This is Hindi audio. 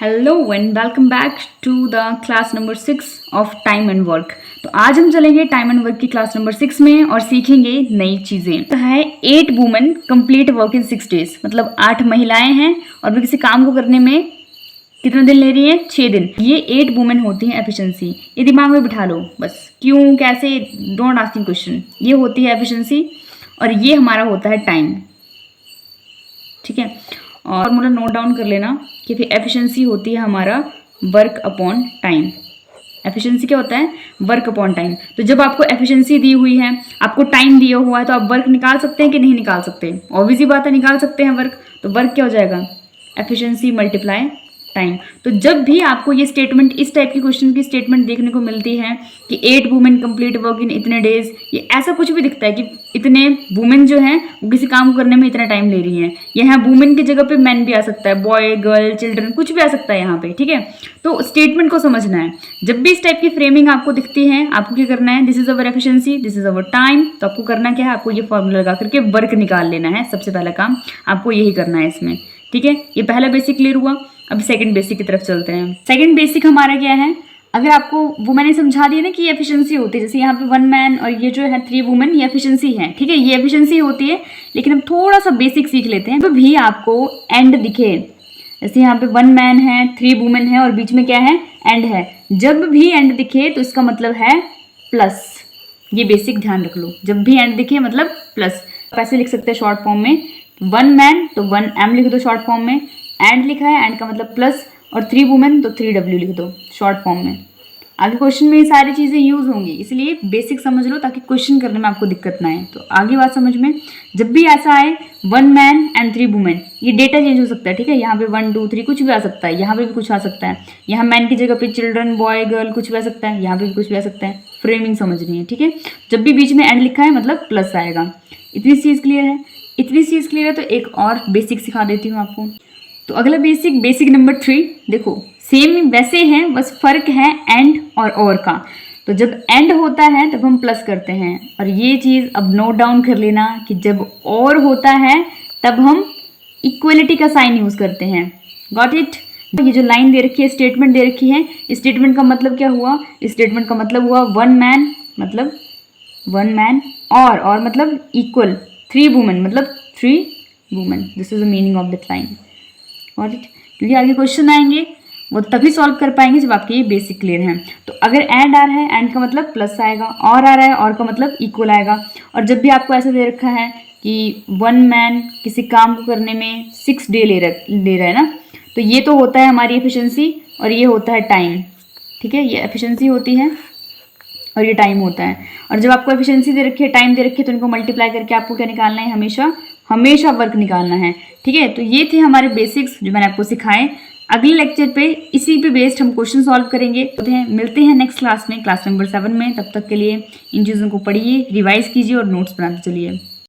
Hello and welcome back to the class number 6 of time and work. तो आज हम चलेंगे टाइम एंड वर्क की क्लास नंबर 6 में और सीखेंगे नई चीज़ें। तो है 8 women complete work in 6 days, मतलब 8 महिलाएं हैं और वे किसी काम को करने में कितने दिन ले रही हैं? 6 दिन। ये 8 वुमेन होती हैं एफिशिएंसी। ये दिमाग में बिठा लो बस, क्यों कैसे, डोंट आस्किंग क्वेश्चन। ये होती है एफिशिएंसी और ये हमारा होता है टाइम। ठीक है, और फॉर्मूला नोट डाउन कर लेना कि फिर एफिशिएंसी होती है हमारा वर्क अपॉन टाइम। एफिशिएंसी क्या होता है? Work upon time. तो जब आपको एफिशिएंसी दी हुई है, आपको टाइम दिया हुआ है, तो आप वर्क निकाल सकते हैं कि नहीं निकाल सकते? ऑब्वियस ही बात है, निकाल सकते हैं वर्क। तो वर्क क्या हो जाएगा? Efficiency multiply time. तो जब भी आपको ये स्टेटमेंट, इस टाइप की क्वेश्चन की स्टेटमेंट देखने को मिलती है कि 8 वुमेन कंप्लीट वर्क इन इतने डेज, ये ऐसा कुछ भी दिखता है कि इतने वुमेन जो हैं वो किसी काम को करने में इतना टाइम ले रही हैं। यहाँ वुमेन की जगह पे मैन भी आ सकता है, बॉय गर्ल चिल्ड्रन कुछ भी आ सकता है यहाँ पे। ठीक है, तो स्टेटमेंट को समझना है। जब भी इस टाइप की फ्रेमिंग आपको दिखती है, आपको क्या करना है? This is our efficiency, this is our time. तो आपको करना क्या है? आपको ये फॉर्मूला लगा करके वर्क निकाल लेना है। सबसे पहला काम आपको यही करना है इसमें। ठीक है, ये पहला बेसिक क्लियर हुआ। अब सेकंड बेसिक की तरफ चलते हैं। सेकंड बेसिक हमारा क्या है? अगर आपको वो मैंने समझा दिया ना कि एफिशिएंसी होती है, जैसे यहाँ पे 1 मैन और ये जो है 3 वुमेन, ये एफिशिएंसी है। ठीक है, ये एफिशिएंसी होती है। लेकिन हम थोड़ा सा बेसिक सीख लेते हैं। तो भी आपको एंड दिखे, जैसे यहाँ पे 1 मैन है, 3 वुमेन है और बीच में क्या है? एंड है। जब भी एंड दिखे तो इसका मतलब है प्लस। ये बेसिक ध्यान रख लो, जब भी एंड दिखे मतलब प्लस। आप ऐसे लिख सकते हैं शॉर्ट फॉर्म में, 1 मैन तो 1 एम लिख दो शॉर्ट फॉर्म में, एंड लिखा है, एंड का मतलब प्लस, और 3 वुमेन तो 3 डब्ल्यू लिख दो शॉर्ट फॉर्म में। आगे क्वेश्चन में ये सारी चीज़ें यूज होंगी, इसलिए बेसिक समझ लो ताकि क्वेश्चन करने में आपको दिक्कत ना आए। तो आगे बात समझ में, जब भी ऐसा आए 1 मैन एंड 3 वुमेन, ये डेटा चेंज हो सकता है। ठीक है, यहाँ पे 1 2 3 कुछ भी आ सकता है, यहाँ पे भी कुछ आ सकता है। यहाँ मैन की जगह पे चिल्ड्रन बॉय गर्ल कुछ भी आ सकता है, यहाँ पे भी कुछ भी आ सकता है। फ्रेमिंग समझनी है। ठीक है, जब भी बीच में एंड लिखा है मतलब प्लस आएगा। इतनी चीज़ क्लियर है? इतनी चीज़ क्लियर है तो एक और बेसिक सिखा देती हूँ आपको। तो अगला बेसिक, बेसिक नंबर 3, देखो सेम वैसे हैं, बस फर्क है एंड और का। तो जब एंड होता है तब हम प्लस करते हैं, और ये चीज़ अब नोट डाउन कर लेना कि जब और होता है तब हम इक्वलिटी का साइन यूज़ करते हैं। Got it? ये जो लाइन दे रखी है, स्टेटमेंट दे रखी है, स्टेटमेंट का मतलब क्या हुआ? स्टेटमेंट का मतलब हुआ 1 मैन मतलब 1 मैन, और मतलब इक्वल 3 वुमेन मतलब 3 women. This is the meaning of that line. और क्योंकि आगे क्वेश्चन आएंगे वो तभी सॉल्व कर पाएंगे जब आपके ये बेसिक क्लियर हैं। तो अगर एंड आ रहा है, एंड का मतलब प्लस आएगा, और आ रहा है, और का मतलब इक्वल आएगा। और जब भी आपको ऐसा दे रखा है कि 1 मैन किसी काम को करने में 6 डे ले रहा है ना, तो ये तो होता है हमारी एफिशिएंसी और ये होता है टाइम। ठीक है, ये एफिशिएंसी होती है और ये टाइम होता है। और जब आपको एफिशिएंसी दे रखी है, टाइम दे रखी है, तो इनको मल्टीप्लाई करके आपको क्या निकालना है? हमेशा वर्क निकालना है। ठीक है, तो ये थे हमारे बेसिक्स जो मैंने आपको सिखाए। अगले लेक्चर पे इसी पे बेस्ड हम क्वेश्चन सॉल्व करेंगे। मिलते हैं नेक्स्ट क्लास में, क्लास नंबर 7 में। तब तक के लिए इन चीज़ों को पढ़िए, रिवाइज कीजिए और नोट्स बनाते चलिए।